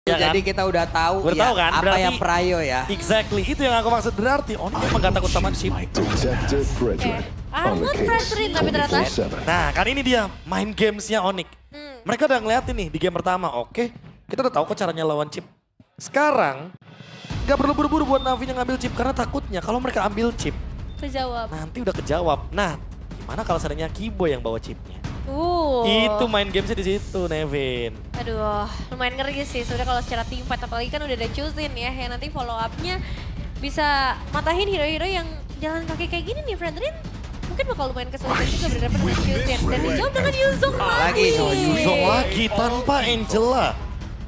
Ya kan? Jadi kita udah tahu Udah ya tahu kan? apa Berarti- yang Prayo ya. Exactly, itu yang aku maksud. Berarti Onyx emang gak takut sama chip. Detective Frederick on the Armut case Frederick tapi ternyata 24/7. Nah kan ini dia, main gamesnya Onyx. Mereka udah ngeliatin nih di game pertama, oke. Kita udah tahu kok caranya lawan chip. Sekarang, gak perlu buru-buru buat Navi yang ngambil chip. Karena takutnya kalau mereka ambil chip, kejawab. nanti udah kejawab. Nah, gimana kalau seandainya Kibo yang bawa chipnya? Itu main gamesnya di situ, Nevin. Aduh, lumayan ngeri sih. Sudah kalau secara team fight apalagi kan udah ada Chuzin ya. Yang nanti follow up-nya bisa matahin hero-hero yang jalan kaki kayak gini nih, Fredrin. Mungkin bakal lumayan kesulitan juga berhadapan dengan Chuzin. Dan dijawab dengan Yuzong lagi. Yuzong lagi tanpa Angela.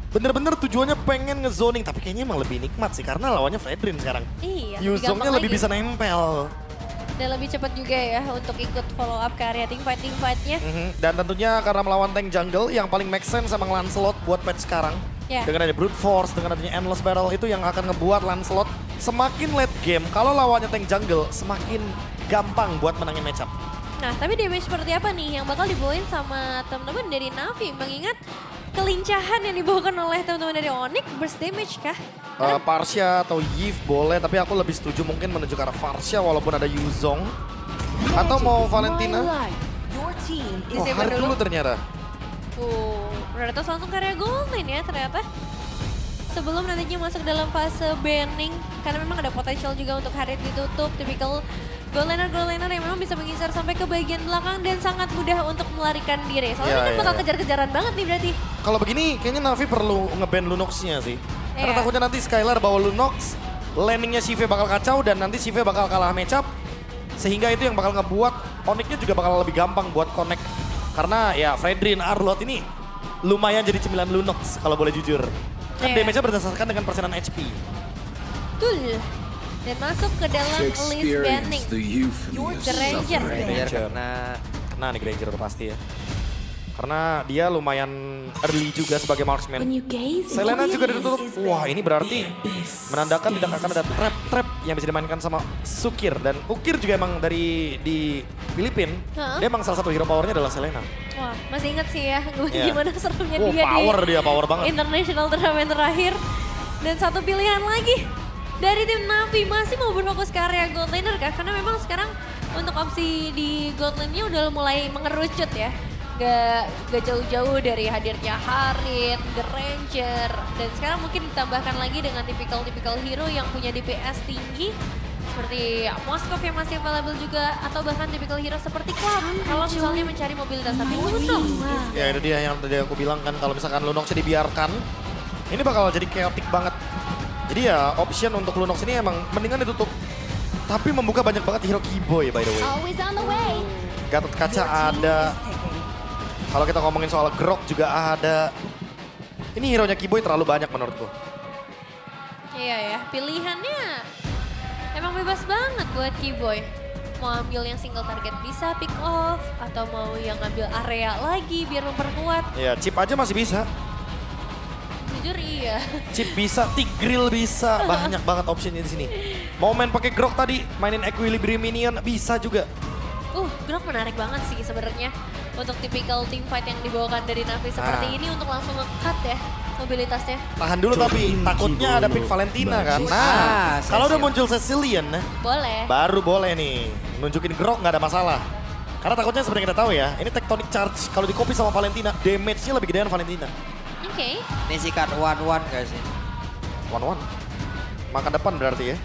Bener-bener tujuannya pengen ngezoning, tapi kayaknya emang lebih nikmat sih karena lawannya Fredrin sekarang. Iya, Yuzongnya lebih bisa nempel. Dan lebih cepat juga ya untuk ikut follow up ke area team fight-nya. Dan tentunya karena melawan tank jungle yang paling make sense sama Lancelot buat patch sekarang. Ya. Dengan ada Brute Force, dengan adanya Endless Battle itu yang akan ngebuat Lancelot semakin late game. Kalau lawannya tank jungle semakin gampang buat menangin matchup. Nah, tapi damage seperti apa nih yang bakal dibawain sama teman-teman dari Navi? Mengingat kelincahan yang dibawakan oleh teman-teman dari Onyx, burst damage kah? Parsia atau Yves boleh, tapi aku lebih setuju mungkin menuju ke arah Parsia walaupun ada Yuzong. Atau mau Valentina? Oh, Harit dulu ternyata. Predator langsung karya gold lane ya ternyata. Sebelum nantinya masuk dalam fase banning, karena memang ada potensial juga untuk Harit ditutup. Tipikal gold laner yang memang bisa mengisar sampai ke bagian belakang dan sangat mudah untuk melarikan diri. Soalnya kan bakal kejar-kejaran banget nih berarti. Kalau begini kayaknya Navi perlu nge-ban Lunox-nya sih. Karena Iya. takutnya nanti Skylar bawa Lunox, landingnya Sive bakal kacau dan nanti Sive bakal kalah matchup. Sehingga itu yang bakal ngebuat Onyx-nya juga bakal lebih gampang buat connect. Karena ya Fredrin, Arlot ini lumayan jadi cemilan Lunox kalau boleh jujur. Kan Iya. damage-nya berdasarkan dengan persenan HP. Betul. Dan masuk ke dalam list banning. Experience the euphemism The Ranger. Biar karena Nah nih Granger udah pasti ya. Karena dia lumayan early juga sebagai marksman. Selena juga ditutup. Wah ini berarti menandakan tidak akan ada trap-trap yang bisa dimainkan sama Sukir. Dan Ukir juga emang dari di Filipina. Dia emang salah satu hero powernya adalah Selena. Wah, masih ingat sih ya Iya. gimana serunya Wow, dia power banget. International Tournament terakhir. Dan satu pilihan lagi dari tim Navi masih mau berfokus ke area gold laner kah? Karena memang sekarang untuk opsi di gold lane-nya udah mulai mengerucut ya. Gak jauh-jauh dari hadirnya Harit, The Ranger. Dan sekarang mungkin ditambahkan lagi dengan tipikal hero yang punya DPS tinggi. Seperti Moskov yang masih available juga. Atau bahkan tipikal hero seperti Cloud. Kalau misalnya mencari mobilitas. Tapi Lunox. Ya itu dia yang tadi aku bilang kan kalau misalkan Lunox dibiarkan. Ini bakal jadi chaotic banget. Jadi ya option untuk Lunox ini emang mendingan ditutup. Tapi membuka banyak banget hero Keyboy by the way. Gatot Kaca ada. Kalau kita ngomongin soal Grok juga ada. Ini hero-nya Keyboy terlalu banyak menurutku. Iya ya, pilihannya emang bebas banget buat Keyboy. Mau ambil yang single target bisa pick off, atau mau yang ambil area lagi biar memperkuat. Ya chip aja masih bisa. Jujur iya. Chip bisa, Tigreal bisa. Banyak banget optionnya di sini. Mau main pakai Grok tadi, mainin Equilibrium Minion bisa juga. Grok menarik banget sih sebenarnya. Untuk tipikal team fight yang dibawakan dari Navi seperti ini untuk langsung nge-cut ya mobilitasnya. Tahan dulu tapi takutnya ada pick Valentina kan. Nah, kalau udah muncul Cecilian, Boleh. baru boleh nih. Nunjukin Grok nggak ada masalah. Karena takutnya seperti yang kita tahu ya, ini Tectonic Charge. Kalau di copy sama Valentina, damage-nya lebih gedean Valentina. Oke. ini sikat 1-1 gak sih? 1-1. Makan depan berarti ya.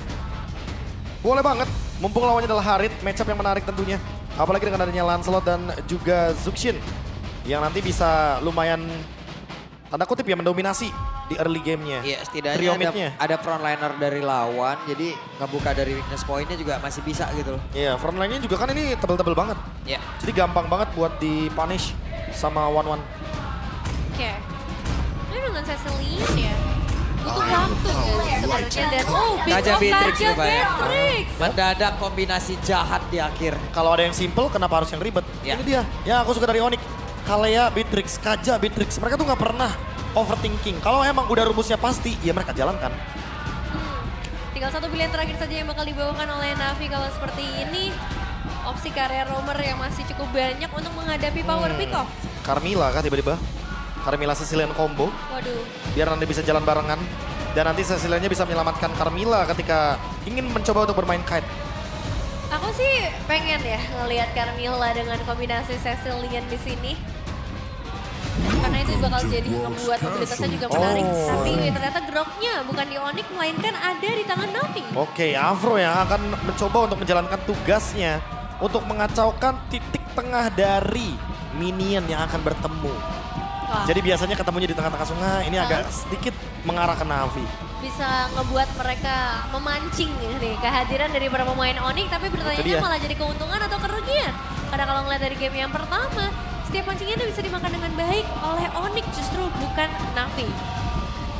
Boleh banget. Mumpung lawannya adalah Harit, matchup yang menarik tentunya. Apalagi dengan adanya Lancelot dan juga Zuxin. Yang nanti bisa lumayan, tanda kutip ya, mendominasi di early game-nya. Iya Trio setidaknya mid-nya. ada frontliner dari lawan. Jadi ngebuka dari weakness point-nya juga masih bisa gitu loh. Iya, front line-nya juga kan ini tebel-tebel banget. Ya. Jadi gampang banget buat di-punish sama 1-1. Oke. Ini dengan Cecilian ya. Butuh waktu guys sebenarnya. Dan pick Kaja off Beatrix Kaja nih Pak ya. Beatrix. Mendadak kombinasi jahat di akhir. Kalau ada yang simple, kenapa harus yang ribet? Ya. Ini dia. Ya aku suka dari Onyx. Kalea, Beatrix, Kaja, Beatrix. Mereka tuh nggak pernah overthinking. Kalau emang udah rumusnya pasti, ya mereka jalankan. Tinggal satu pilihan terakhir saja yang bakal dibawakan oleh Navi kalau seperti ini. Opsi karya roamer yang masih cukup banyak untuk menghadapi power pick off. Carmilla kah tiba-tiba? Carmilla Cecilian combo. Waduh. Biar nanti bisa jalan barengan. Dan nanti Cecilianya bisa menyelamatkan Carmilla ketika ingin mencoba untuk bermain kite. Aku sih pengen ya ngelihat Carmilla dengan kombinasi Cecilian di sini. Karena itu bakal jadi membuat mobilitasnya juga menarik. Oh. Tapi ternyata groknya bukan di Onyx, melainkan ada di tangan Navi. Oke, Afro yang akan mencoba untuk menjalankan tugasnya untuk mengacaukan titik tengah dari minion yang akan bertemu. Wah, Jadi biasanya ketemunya di tengah-tengah sungai, ini agak sedikit mengarah ke Navi. bisa ngebuat mereka memancing nih kehadiran dari para pemain Onyx. Tapi Itu pertanyaannya dia. malah jadi keuntungan atau kerugian. Karena kalau ngeliat dari game yang pertama, setiap pancingannya bisa dimakan dengan baik oleh Onyx justru bukan Navi.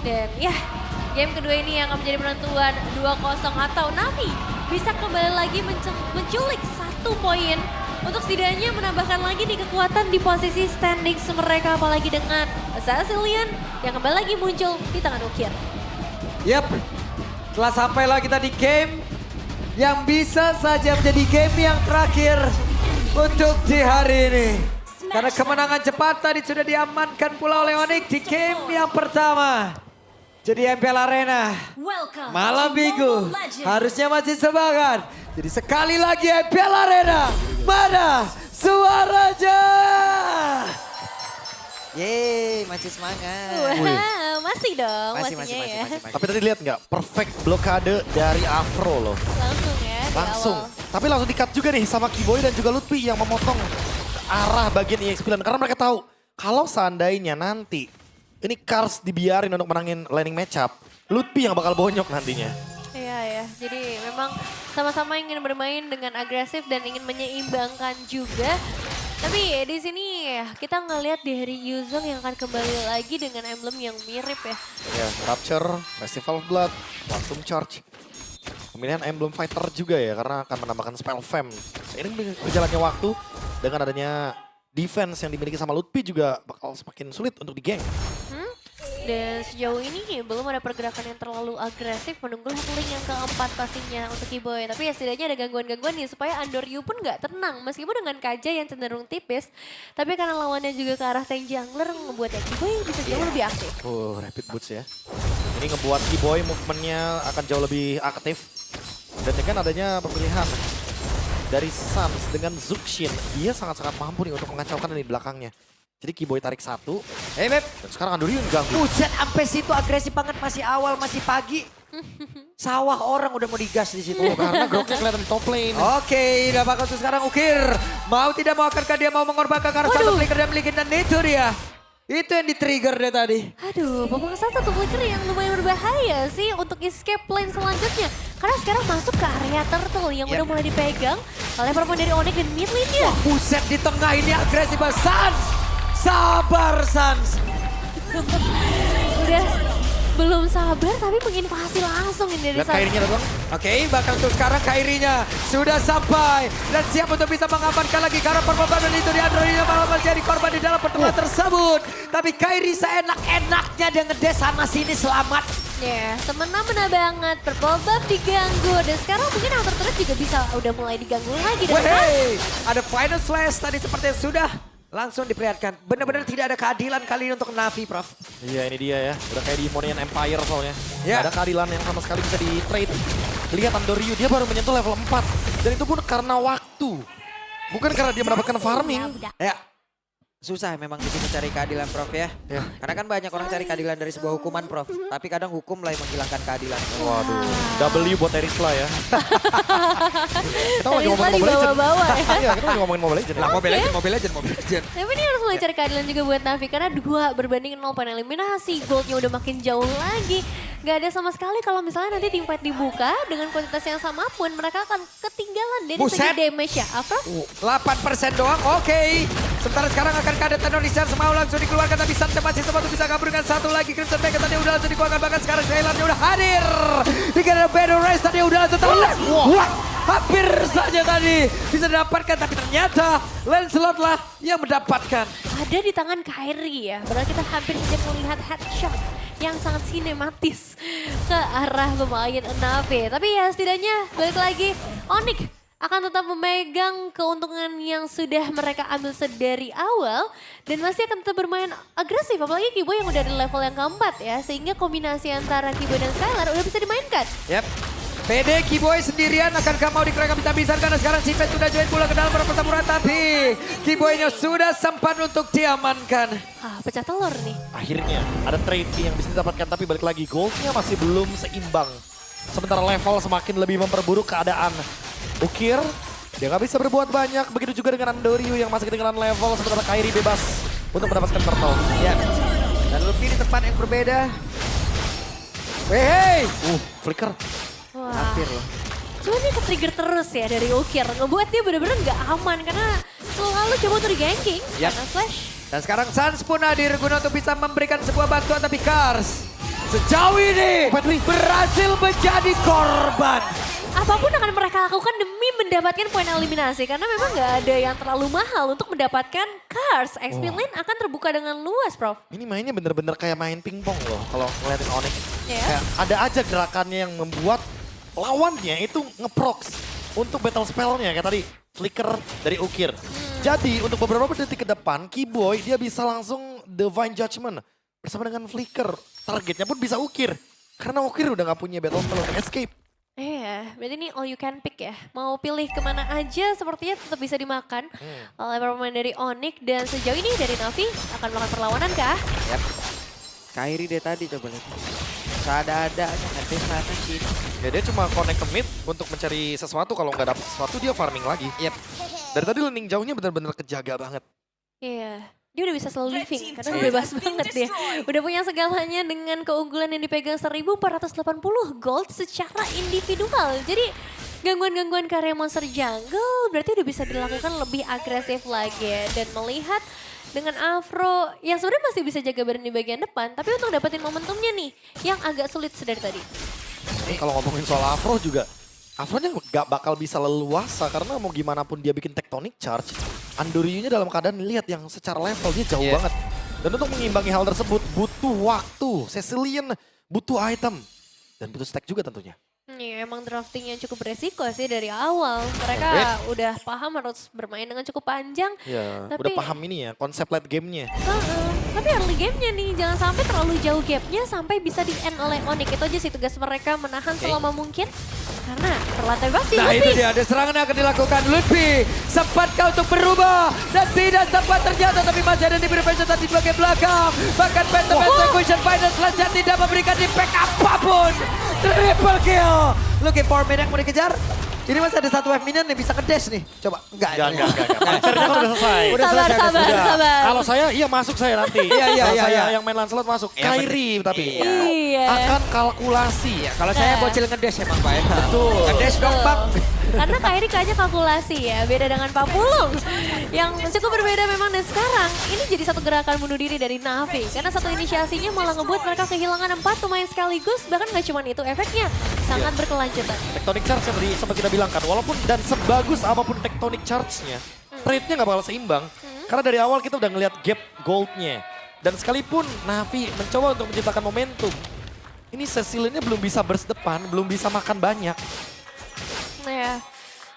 Dan ya, game kedua ini yang akan menjadi penentuan 2-0 atau Navi bisa kembali lagi menculik 1 poin untuk setidaknya menambahkan lagi nih kekuatan di posisi standings mereka, apalagi dengan Cecilian yang kembali lagi muncul di tangan Ukir. Yap, telah sampailah kita di game yang bisa saja menjadi game yang terakhir untuk di hari ini. Karena kemenangan cepat tadi sudah diamankan pula oleh Onyx di game yang pertama. Jadi MPL Arena malam minggu harusnya masih semangat. Jadi sekali lagi MPL Arena, mana suaranya? Yeay, masih semangat. Wah, masih dong Masih, pastinya ya. masih. Tapi tadi lihat nggak, perfect blokade dari Afro loh. Langsung ya di Langsung. awal. Tapi langsung di-cut juga nih sama Kiboy dan juga Lutfi yang memotong ke arah bagian EX9. Karena mereka tahu kalau seandainya nanti ini Kars dibiarin untuk menangin laning matchup, Lutfi yang bakal bonyok nantinya. Iya ya, jadi memang sama-sama ingin bermain dengan agresif dan ingin menyeimbangkan juga. Tapi di sini kita ngelihat dari Yuzong yang akan kembali lagi dengan emblem yang mirip ya. Ya, Rapture, Festival of Blood, langsung charge. Pemilihan emblem fighter juga ya, karena akan menambahkan spell fam. Seiring berjalannya waktu, dengan adanya defense yang dimiliki sama Lutfi juga bakal semakin sulit untuk di-gank. Dan sejauh ini belum ada pergerakan yang terlalu agresif, menunggu link yang keempat pastinya untuk Kiboy. Tapi ya setidaknya ada gangguan-gangguan nih supaya Andoryu pun nggak tenang. Meskipun dengan Kaja yang cenderung tipis, tapi karena lawannya juga ke arah tank jungler ngebuat ya Kiboy bisa jauh lebih aktif. Rapid boots ya. Ini ngebuat Kiboy movementnya akan jauh lebih aktif. Dan dengan adanya pemilihan dari Suns dengan Zuxin, dia sangat-sangat mampu nih untuk mengacaukan di belakangnya. Jadi Kiboy tarik 1, Beb. dan sekarang Andoryu yang ganggu. Buset, sampai situ agresif banget, masih awal, masih pagi. Sawah orang udah mau digas di situ. Karena groknya kelihatan di top lane. Oke, udah bakal tuh sekarang Ukir. Mau tidak mau akankah dia mau mengorbankan karena satu flicker dan milikin, dan itu dia. Itu yang di-trigger dia tadi. Aduh, pemangsa satu flicker yang lumayan berbahaya sih untuk escape lane selanjutnya. Karena sekarang masuk ke area turtle yang udah mulai dipegang oleh perempuan dari Onyx dan mid lane-nya. Wah, buset, di tengah ini agresif banget. Sans! Sabar, Sans! Udah belum sabar tapi menginvasi langsung ini dari Lihat kairnya datang. Oke, bahkan tuh sekarang Kairinya sudah sampai dan siap untuk bisa mengamankan lagi karena performa itu di Androidnya malah menjadi korban di dalam pertemuan tersebut. Tapi Kairi seenak-enaknya dia ngedes sana sini selamat. Ya, semena-mena banget. Purple Buff diganggu dan sekarang mungkin outer turret juga bisa udah mulai diganggu lagi. Dan Wey, ada final slash tadi seperti yang sudah langsung diperlihatkan. Benar-benar tidak ada keadilan kali ini untuk Navi, Prof. Iya, ini dia ya. Udah kayak di Monian Empire soalnya. Ya. Nggak ada keadilan yang sama sekali bisa di-trade. Lihat Andoryu, dia baru menyentuh level 4. Dan itu pun karena waktu. Bukan karena dia mendapatkan farming. Ya, susah memang di sini cari keadilan, Prof ya. Ya. Karena kan banyak orang cari keadilan dari sebuah hukuman, Prof. Tapi kadang hukum lah yang menghilangkan keadilan. Waduh, W buat Erisla ya. Kita lagi ngomongin Erisla Mobile Legends. dibawa-bawa ya. Iya, kita lagi ngomongin Mobile Legends. Lah, Mobile Legends. Tapi ini harus mulai cari keadilan juga buat Navi karena 2 berbanding 0 pen eliminasi. Goldnya udah makin jauh lagi. Gak ada sama sekali kalau misalnya nanti team fight dibuka dengan kuantitas yang sama pun mereka akan ketinggalan dari segi Buset. damage ya. Afro? 8% doang, oke. Sementara sekarang akan ada tenor Richards mau langsung dikeluarkan tapi Santa masih sempat bisa kabur dengan satu lagi. Crimson Mega tadi udah langsung dikeluarkan bahkan sekarang Shailannya udah hadir. Dengan Battle Race tadi udah langsung terlihat. Wah, hampir saja tadi bisa didapatkan tapi ternyata Lancelot lah yang mendapatkan. Ada di tangan Kairi ya. Padahal kita hampir saja melihat headshot yang sangat sinematis ke arah pemain Navi. Tapi ya setidaknya balik lagi Onyx akan tetap memegang keuntungan yang sudah mereka ambil sedari awal dan masih akan tetap bermain agresif, apalagi Kibo yang udah di level yang keempat ya, sehingga kombinasi antara Kibo dan Skylar udah bisa dimainkan. Yap. PD Kiboy sendirian akankah mau dikeroyok habis-habisan karena sekarang si Pet sudah join pula ke dalam pertempuran, tapi Kiboynya sudah sempat untuk diamankan. Pecah telur nih. Akhirnya ada trade yang bisa didapatkan, tapi balik lagi goldnya masih belum seimbang. Sementara level semakin lebih memperburuk keadaan. Ukir, dia nggak bisa berbuat banyak. Begitu juga dengan Andoryu yang masih ketinggalan level, sementara Kairi bebas untuk mendapatkan turtle. Yap. Dan lebih di tempat yang berbeda. Hei. Flicker. Wah. Hampir loh. Cuma dia ke-trigger terus ya dari Ukir. Ngebuat dia bener-bener nggak aman karena selalu coba untuk di-ganking. Yap. Karena Flash. Dan sekarang Sans pun hadir guna untuk bisa memberikan sebuah bantuan, tapi Kars sejauh ini berhasil menjadi korban. Apapun akan mereka lakukan demi mendapatkan poin eliminasi. Karena memang nggak ada yang terlalu mahal untuk mendapatkan Cars. XP lane akan terbuka dengan luas, Prof. Ini mainnya bener-bener kayak main pingpong loh kalau ngeliatin Onyx. Ya. Kayak ada aja gerakannya yang membuat lawannya itu ngeprox untuk battle spellnya kayak tadi flicker dari Ukir. Jadi untuk beberapa detik ke depan Kiboy dia bisa langsung Divine Judgment bersama dengan flicker. Targetnya pun bisa Ukir karena Ukir udah gak punya battle spell untuk escape. Iya, berarti ini all you can pick ya. Mau pilih kemana aja sepertinya tetap bisa dimakan oleh pemain dari Onyx. Dan sejauh ini dari Navi akan melakukan perlawanan kah? Yap. Kairi deh tadi coba lihat. Ada-ada nanti sana sini. Ya dia cuma connect ke mid untuk mencari sesuatu, kalau nggak dapet sesuatu dia farming lagi. Yap. Dari tadi landing jauhnya benar-benar kejaga banget. Iya, dia udah bisa slow living karena udah bebas banget dia. Udah punya segalanya dengan keunggulan yang dipegang 1480 gold secara individual. Jadi gangguan-gangguan karya monster jungle berarti udah bisa dilakukan lebih agresif lagi ya. Dan melihat dengan Afro yang sebenarnya masih bisa jaga badan di bagian depan, tapi untuk dapetin momentumnya nih yang agak sulit sedari tadi. Ini kalau ngomongin soal Afro juga, Afronya nggak bakal bisa leluasa karena mau gimana pun dia bikin tectonic charge, Andoryu-nya dalam keadaan lihat yang secara level dia jauh banget. Dan untuk mengimbangi hal tersebut butuh waktu, Cecilian butuh item, dan butuh stack juga tentunya. Iya, emang drafting yang cukup beresiko sih dari awal. Mereka udah paham harus bermain dengan cukup panjang. Ya, Tapi- udah paham ini ya konsep late game-nya. Tapi early game-nya nih, jangan sampai terlalu jauh gap-nya sampai bisa di-end oleh Onyx. Itu aja sih tugas mereka, menahan selama mungkin. Karena terlantai pasti Nah itu dia, ada serangan yang akan dilakukan Lutfi. Sempatkah untuk berubah? Dan tidak sempat ternyata, tapi masih ada di Prevention tadi di bagian belakang. Bahkan Phantom Execution Final selanjutnya tidak memberikan impact apapun. Triple kill. Looking for minion yang mau dikejar. Ini masih ada satu wave minion nih, bisa ke-dash nih. Coba, enggak. Enggak. Pancernya kan udah selesai. Udah sabar, selesai, sabar, udah. sabar. Kalau saya, iya masuk saya nanti. Iya, Kalau saya iya. yang main Lancelot masuk. Kairi tapi. Iya. Akan kalkulasi. Kalau saya bocil nge-dash emang Pak ya. Betul. Nge-dash dong Pak. Karena Kairi kayaknya kalkulasi ya, beda dengan Papulung. Yang cukup berbeda memang dan sekarang ini jadi satu gerakan bunuh diri dari Navi. Karena satu inisiasinya malah ngebuat mereka kehilangan 4 pemain sekaligus. Bahkan gak cuma itu, efeknya sangat berkelanjutan. Tectonic charge yang tadi sempat kita bilang kan, walaupun dan sebagus apapun tectonic charge-nya, trade-nya nggak bakal seimbang. Karena dari awal kita udah ngelihat gap gold-nya. Dan sekalipun Navi mencoba untuk menciptakan momentum, ini Cecilian-nya belum bisa burst depan, belum bisa makan banyak. Ya,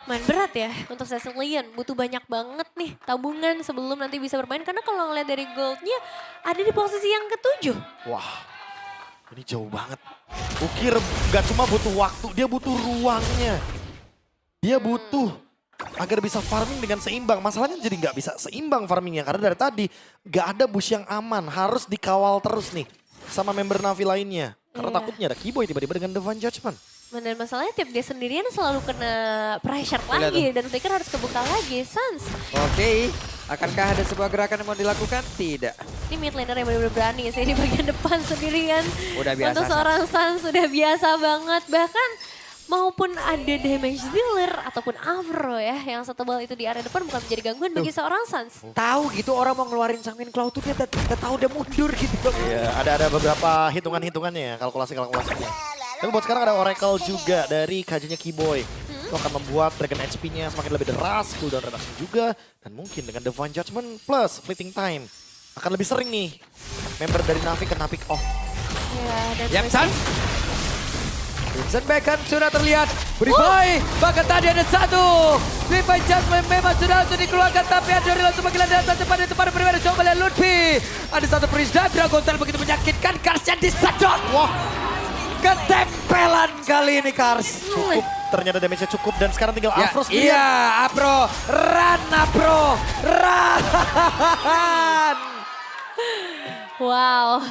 main berat ya untuk Cecilian. Butuh banyak banget nih tabungan sebelum nanti bisa bermain. Karena kalau ngeliat dari goldnya ada di posisi yang ke-7. Wah, ini jauh banget. Ukir nggak cuma butuh waktu, dia butuh ruangnya. Dia butuh agar bisa farming dengan seimbang. Masalahnya jadi nggak bisa seimbang farmingnya. Karena dari tadi nggak ada bush yang aman. Harus dikawal terus nih sama member Navi lainnya. Karena Iya. takutnya ada Kiboy tiba-tiba dengan Divine Judgment. Dan masalahnya tiap dia sendirian selalu kena pressure lagi. Dan Flicker harus kebuka lagi. Sans, Oke, akankah ada sebuah gerakan yang mau dilakukan? Tidak. ini mid laner yang benar-benar berani sih di bagian depan sendirian. Udah biasa, Untuk seorang Sans sudah biasa banget. Bahkan maupun ada damage dealer ataupun Afro ya. Yang setebal itu di area depan bukan menjadi gangguan bagi seorang Sans. Tahu gitu orang mau ngeluarin Sanguine Claw tuh dia udah tahu dia mundur gitu. Iya, ada beberapa hitungan-hitungannya, kalkulasi-kalkulasinya. Tapi buat sekarang ada Oracle juga dari kajiannya Kiboy. Itu akan membuat Dragon HP-nya semakin lebih deras, cooldown reduction juga. Dan mungkin dengan Divine Judgment plus Fleeting Time. Akan lebih sering nih member dari Navi kena pick off. Ya, dan Yap, Sans. Vincent Beckham sudah terlihat. Beribai. Bahkan tadi ada satu. Viva Jasmine memang sudah langsung dikeluarkan. Tapi Adori langsung panggilan datang cepat di tempat berbeda. Coba lihat Lutfi. Ada satu freeze dive. Dragon Tail begitu menyakitkan. Karsnya disedot. Wah. Ketempelan kali ini Kars. Cukup, ternyata damage-nya cukup dan sekarang tinggal Ya, Afro sendiri. iya, Afro. Run, Afro. Run. Wow,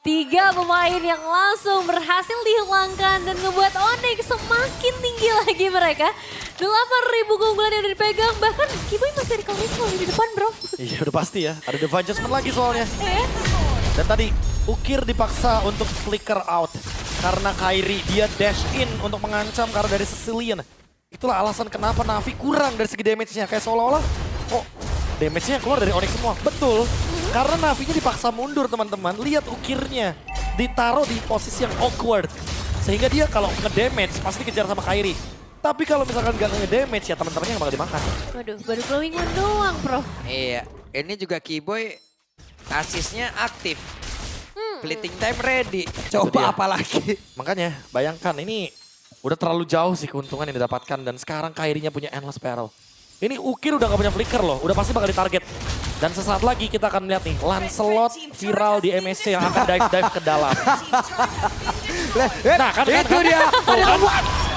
3 pemain yang langsung berhasil dihilangkan dan ngebuat Onyx semakin tinggi lagi mereka. 8.000 keunggulan yang udah dipegang, bahkan Kiboy masih recall di depan bro. Iya udah pasti ya, ada Divine Judgment lagi soalnya. Dan tadi Ukir dipaksa untuk flicker out. Karena Kairi dia dash in untuk mengancam karena dari Sicilian. Itulah alasan kenapa Navi kurang dari segi damage-nya. Kayak seolah-olah, oh damage-nya keluar dari Onyx semua. Betul, karena Navinya dipaksa mundur teman-teman. Lihat Ukirnya, ditaruh di posisi yang awkward. Sehingga dia kalau nge-damage pasti dikejar sama Kairi. Tapi kalau misalkan gak nge-damage ya teman-temannya yang bakal dimakan. Waduh, baru glowing one doang bro. Iya, ini juga Kiboy asisnya aktif. Fleeting time ready. Coba dia. apa lagi? Makanya bayangkan ini udah terlalu jauh sih keuntungan yang didapatkan. Dan sekarang Kairinya punya Endless Peril. Ini Ukir udah gak punya flicker loh, udah pasti bakal ditarget. Dan sesaat lagi kita akan lihat nih, Lancelot viral di MSC yang akan dive ke dalam. Nah, kan, itu dia.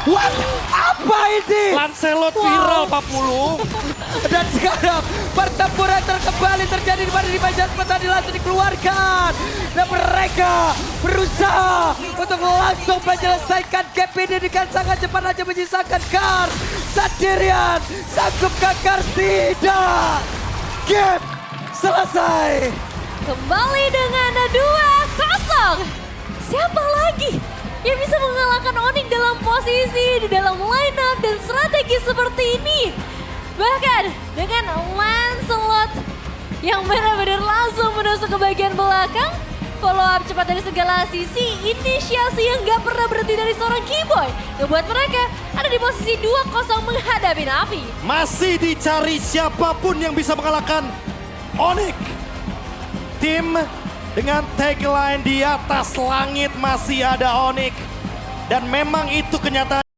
What? Apa ini? Lancelot viral 40. Dan sekarang pertempuran kembali terjadi di mana di Jasmine tadi langsung dikeluarkan. Dan mereka berusaha untuk langsung menyelesaikan gap ini dengan sangat cepat aja menyisakan Kars. Sendirian, sanggupkah Kars? Tidak. Game selesai. Kembali dengan 2-0. Siapa lagi yang bisa mengalahkan Onyx dalam posisi, di dalam line up dan strategi seperti ini? Bahkan dengan Lancelot yang benar-benar langsung menusuk ke bagian belakang. Follow up cepat dari segala sisi, inisiasi yang gak pernah berhenti dari seorang Kiboy. Ngebuat mereka ada di posisi 2-0 menghadapi Navi. Masih dicari siapapun yang bisa mengalahkan Onyx. Tim dengan tagline di atas langit masih ada Onyx. Dan memang itu kenyataan.